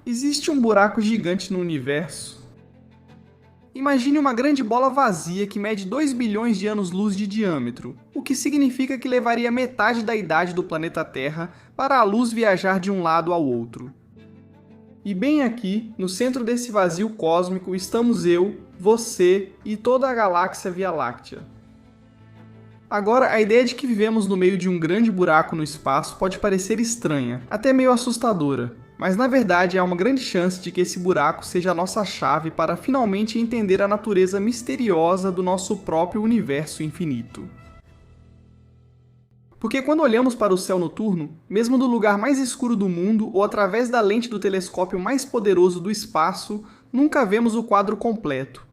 Existe um buraco gigante no universo? Imagine uma grande bola vazia que mede 2 bilhões de anos-luz de diâmetro, o que significa que levaria metade da idade do planeta Terra para a luz viajar de um lado ao outro. E bem aqui, no centro desse vazio cósmico, estamos eu, você e toda a galáxia Via Láctea. Agora, a ideia de que vivemos no meio de um grande buraco no espaço pode parecer estranha, até meio assustadora. Mas na verdade há uma grande chance de que esse buraco seja a nossa chave para finalmente entender a natureza misteriosa do nosso próprio universo infinito. Porque quando olhamos para o céu noturno, mesmo do lugar mais escuro do mundo ou através da lente do telescópio mais poderoso do espaço, nunca vemos o quadro completo.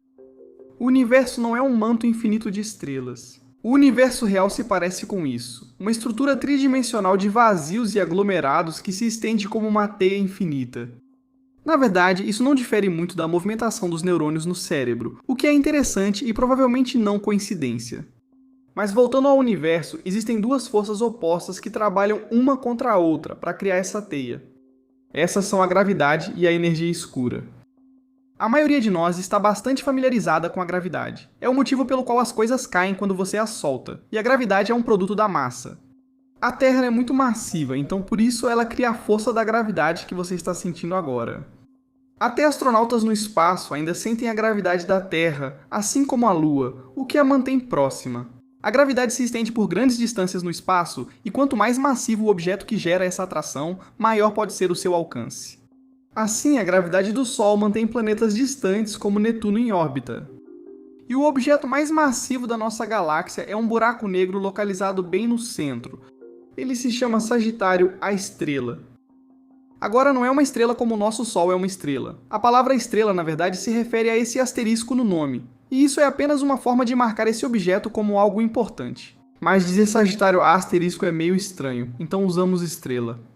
O universo não é um manto infinito de estrelas. O universo real se parece com isso, uma estrutura tridimensional de vazios e aglomerados que se estende como uma teia infinita. Na verdade, isso não difere muito da movimentação dos neurônios no cérebro, o que é interessante e provavelmente não coincidência. Mas voltando ao universo, existem duas forças opostas que trabalham uma contra a outra para criar essa teia. Essas são a gravidade e a energia escura. A maioria de nós está bastante familiarizada com a gravidade. É o motivo pelo qual as coisas caem quando você as solta, e a gravidade é um produto da massa. A Terra é muito massiva, então por isso ela cria a força da gravidade que você está sentindo agora. Até astronautas no espaço ainda sentem a gravidade da Terra, assim como a Lua, o que a mantém próxima. A gravidade se estende por grandes distâncias no espaço, e quanto mais massivo o objeto que gera essa atração, maior pode ser o seu alcance. Assim, a gravidade do Sol mantém planetas distantes como Netuno em órbita. E o objeto mais massivo da nossa galáxia é um buraco negro localizado bem no centro. Ele se chama Sagitário, a Estrela. Agora não é uma estrela como o nosso Sol é uma estrela. A palavra estrela, na verdade, se refere a esse asterisco no nome. E isso é apenas uma forma de marcar esse objeto como algo importante. Mas dizer Sagitário asterisco é meio estranho, então usamos estrela.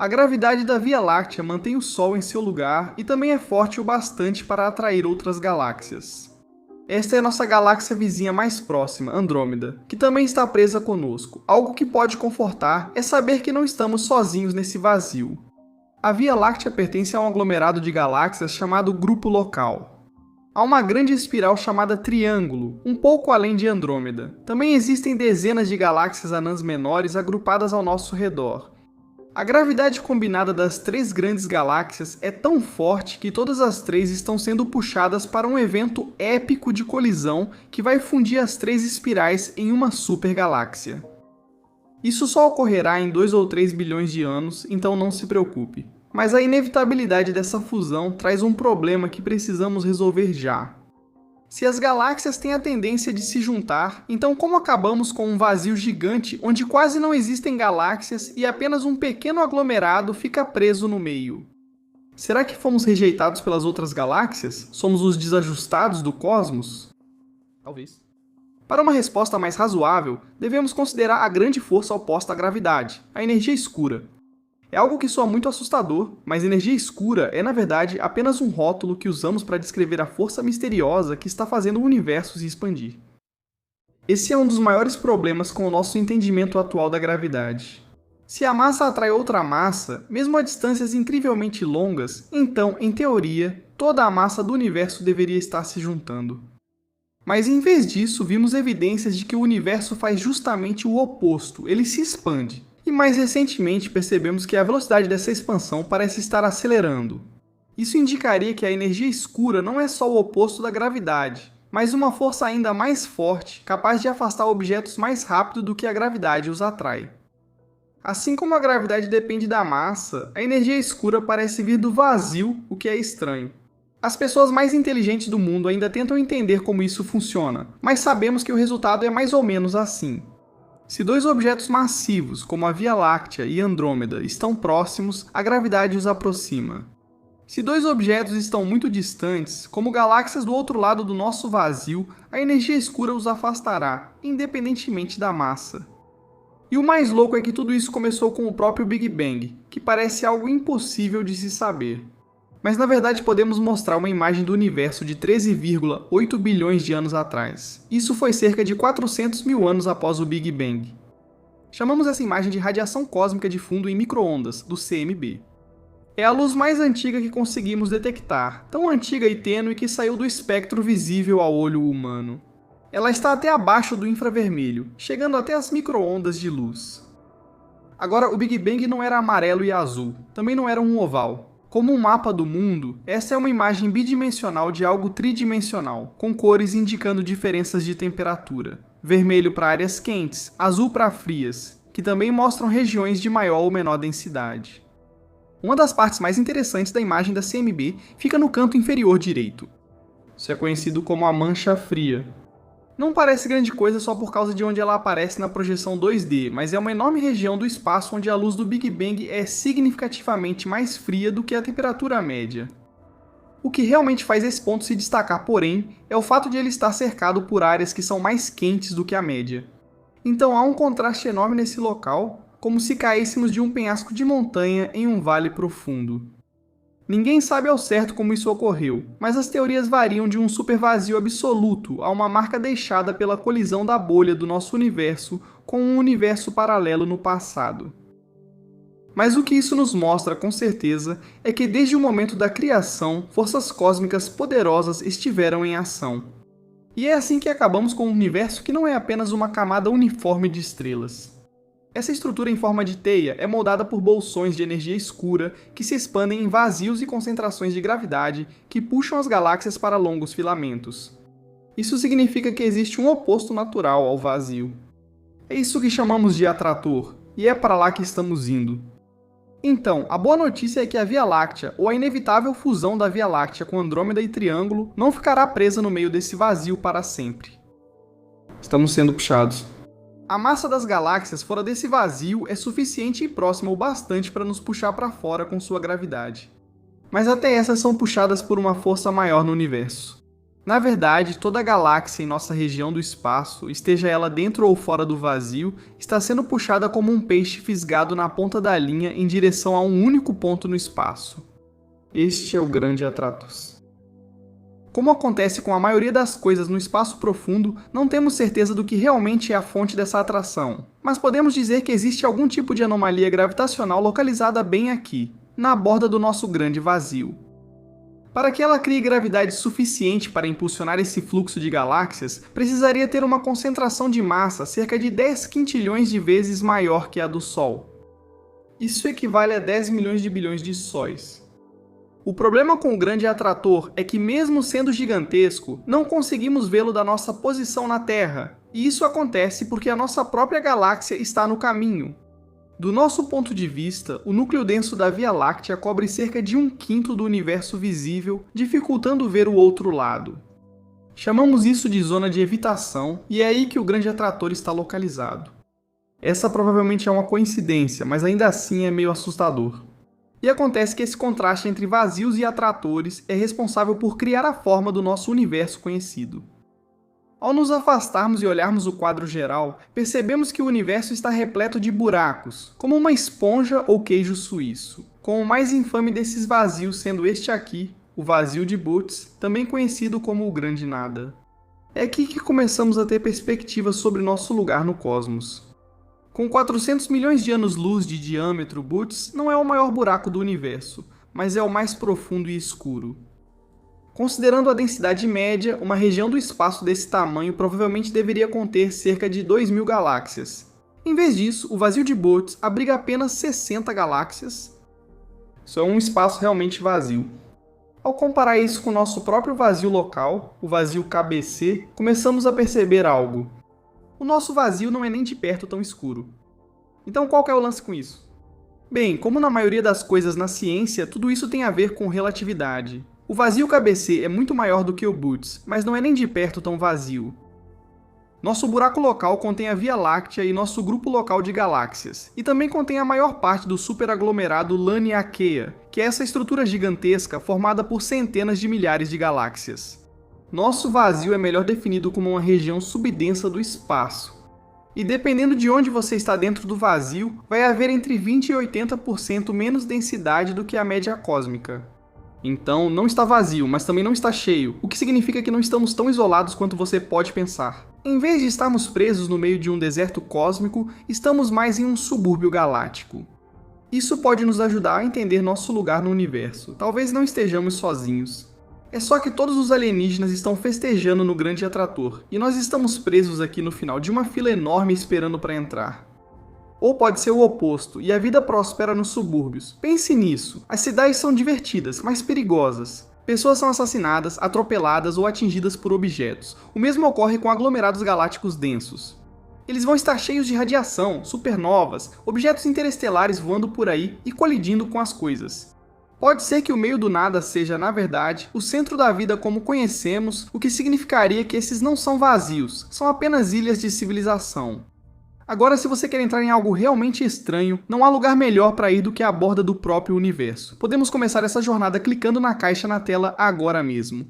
A gravidade da Via Láctea mantém o Sol em seu lugar e também é forte o bastante para atrair outras galáxias. Esta é a nossa galáxia vizinha mais próxima, Andrômeda, que também está presa conosco. Algo que pode confortar é saber que não estamos sozinhos nesse vazio. A Via Láctea pertence a um aglomerado de galáxias chamado Grupo Local. Há uma grande espiral chamada Triângulo, um pouco além de Andrômeda. Também existem dezenas de galáxias anãs menores agrupadas ao nosso redor. A gravidade combinada das três grandes galáxias é tão forte que todas as três estão sendo puxadas para um evento épico de colisão que vai fundir as três espirais em uma supergaláxia. Isso só ocorrerá em 2 ou 3 bilhões de anos, então não se preocupe. Mas a inevitabilidade dessa fusão traz um problema que precisamos resolver já. Se as galáxias têm a tendência de se juntar, então como acabamos com um vazio gigante onde quase não existem galáxias e apenas um pequeno aglomerado fica preso no meio? Será que fomos rejeitados pelas outras galáxias? Somos os desajustados do cosmos? Talvez. Para uma resposta mais razoável, devemos considerar a grande força oposta à gravidade, a energia escura. É algo que soa muito assustador, mas energia escura é, na verdade, apenas um rótulo que usamos para descrever a força misteriosa que está fazendo o universo se expandir. Esse é um dos maiores problemas com o nosso entendimento atual da gravidade. Se a massa atrai outra massa, mesmo a distâncias incrivelmente longas, então, em teoria, toda a massa do universo deveria estar se juntando. Mas em vez disso, vimos evidências de que o universo faz justamente o oposto, ele se expande. E mais recentemente percebemos que a velocidade dessa expansão parece estar acelerando. Isso indicaria que a energia escura não é só o oposto da gravidade, mas uma força ainda mais forte, capaz de afastar objetos mais rápido do que a gravidade os atrai. Assim como a gravidade depende da massa, a energia escura parece vir do vazio, o que é estranho. As pessoas mais inteligentes do mundo ainda tentam entender como isso funciona, mas sabemos que o resultado é mais ou menos assim. Se dois objetos massivos, como a Via Láctea e Andrômeda, estão próximos, a gravidade os aproxima. Se dois objetos estão muito distantes, como galáxias do outro lado do nosso vazio, a energia escura os afastará, independentemente da massa. E o mais louco é que tudo isso começou com o próprio Big Bang, que parece algo impossível de se saber. Mas na verdade podemos mostrar uma imagem do universo de 13,8 bilhões de anos atrás. Isso foi cerca de 400 mil anos após o Big Bang. Chamamos essa imagem de radiação cósmica de fundo em micro-ondas, do CMB. É a luz mais antiga que conseguimos detectar, tão antiga e tênue que saiu do espectro visível ao olho humano. Ela está até abaixo do infravermelho, chegando até as micro-ondas de luz. Agora, o Big Bang não era amarelo e azul, também não era um oval. Como um mapa do mundo, essa é uma imagem bidimensional de algo tridimensional, com cores indicando diferenças de temperatura. Vermelho para áreas quentes, azul para frias, que também mostram regiões de maior ou menor densidade. Uma das partes mais interessantes da imagem da CMB fica no canto inferior direito. Isso é conhecido como a mancha fria. Não parece grande coisa só por causa de onde ela aparece na projeção 2D, mas é uma enorme região do espaço onde a luz do Big Bang é significativamente mais fria do que a temperatura média. O que realmente faz esse ponto se destacar, porém, é o fato de ele estar cercado por áreas que são mais quentes do que a média. Então há um contraste enorme nesse local, como se caíssemos de um penhasco de montanha em um vale profundo. Ninguém sabe ao certo como isso ocorreu, mas as teorias variam de um supervazio absoluto a uma marca deixada pela colisão da bolha do nosso universo com um universo paralelo no passado. Mas o que isso nos mostra com certeza é que desde o momento da criação, forças cósmicas poderosas estiveram em ação. E é assim que acabamos com um universo que não é apenas uma camada uniforme de estrelas. Essa estrutura em forma de teia é moldada por bolsões de energia escura que se expandem em vazios e concentrações de gravidade que puxam as galáxias para longos filamentos. Isso significa que existe um oposto natural ao vazio. É isso que chamamos de atrator, e é para lá que estamos indo. Então, a boa notícia é que a Via Láctea, ou a inevitável fusão da Via Láctea com Andrômeda e Triângulo, não ficará presa no meio desse vazio para sempre. Estamos sendo puxados. A massa das galáxias fora desse vazio é suficiente e próxima o bastante para nos puxar para fora com sua gravidade. Mas até essas são puxadas por uma força maior no universo. Na verdade, toda galáxia em nossa região do espaço, esteja ela dentro ou fora do vazio, está sendo puxada como um peixe fisgado na ponta da linha em direção a um único ponto no espaço. Este é o grande atrator. Como acontece com a maioria das coisas no espaço profundo, não temos certeza do que realmente é a fonte dessa atração, mas podemos dizer que existe algum tipo de anomalia gravitacional localizada bem aqui, na borda do nosso grande vazio. Para que ela crie gravidade suficiente para impulsionar esse fluxo de galáxias, precisaria ter uma concentração de massa cerca de 10 quintilhões de vezes maior que a do Sol. Isso equivale a 10 milhões de bilhões de sóis. O problema com o grande atrator é que, mesmo sendo gigantesco, não conseguimos vê-lo da nossa posição na Terra, e isso acontece porque a nossa própria galáxia está no caminho. Do nosso ponto de vista, o núcleo denso da Via Láctea cobre cerca de 1/5 do universo visível, dificultando ver o outro lado. Chamamos isso de zona de evitação, e é aí que o grande atrator está localizado. Essa provavelmente é uma coincidência, mas ainda assim é meio assustador. E acontece que esse contraste entre vazios e atratores é responsável por criar a forma do nosso universo conhecido. Ao nos afastarmos e olharmos o quadro geral, percebemos que o universo está repleto de buracos, como uma esponja ou queijo suíço, com o mais infame desses vazios sendo este aqui, o vazio de Bootes, também conhecido como o Grande Nada. É aqui que começamos a ter perspectivas sobre nosso lugar no cosmos. Com 400 milhões de anos-luz de diâmetro, Bootes não é o maior buraco do universo, mas é o mais profundo e escuro. Considerando a densidade média, uma região do espaço desse tamanho provavelmente deveria conter cerca de 2.000 galáxias. Em vez disso, o vazio de Bootes abriga apenas 60 galáxias. Isso é um espaço realmente vazio. Ao comparar isso com o nosso próprio vazio local, o vazio KBC, começamos a perceber algo. O nosso vazio não é nem de perto tão escuro. Então qual que é o lance com isso? Bem, como na maioria das coisas na ciência, tudo isso tem a ver com relatividade. O vazio KBC é muito maior do que o Bootes, mas não é nem de perto tão vazio. Nosso buraco local contém a Via Láctea e nosso grupo local de galáxias, e também contém a maior parte do superaglomerado Laniakea, que é essa estrutura gigantesca formada por centenas de milhares de galáxias. Nosso vazio é melhor definido como uma região subdensa do espaço. E dependendo de onde você está dentro do vazio, vai haver entre 20 e 80% menos densidade do que a média cósmica. Então, não está vazio, mas também não está cheio, o que significa que não estamos tão isolados quanto você pode pensar. Em vez de estarmos presos no meio de um deserto cósmico, estamos mais em um subúrbio galáctico. Isso pode nos ajudar a entender nosso lugar no universo. Talvez não estejamos sozinhos. É só que todos os alienígenas estão festejando no grande atrator, e nós estamos presos aqui no final de uma fila enorme esperando para entrar. Ou pode ser o oposto, e a vida prospera nos subúrbios. Pense nisso. As cidades são divertidas, mas perigosas. Pessoas são assassinadas, atropeladas ou atingidas por objetos. O mesmo ocorre com aglomerados galácticos densos. Eles vão estar cheios de radiação, supernovas, objetos interestelares voando por aí e colidindo com as coisas. Pode ser que o meio do nada seja, na verdade, o centro da vida como conhecemos, o que significaria que esses não são vazios, são apenas ilhas de civilização. Agora, se você quer entrar em algo realmente estranho, não há lugar melhor para ir do que a borda do próprio universo. Podemos começar essa jornada clicando na caixa na tela agora mesmo.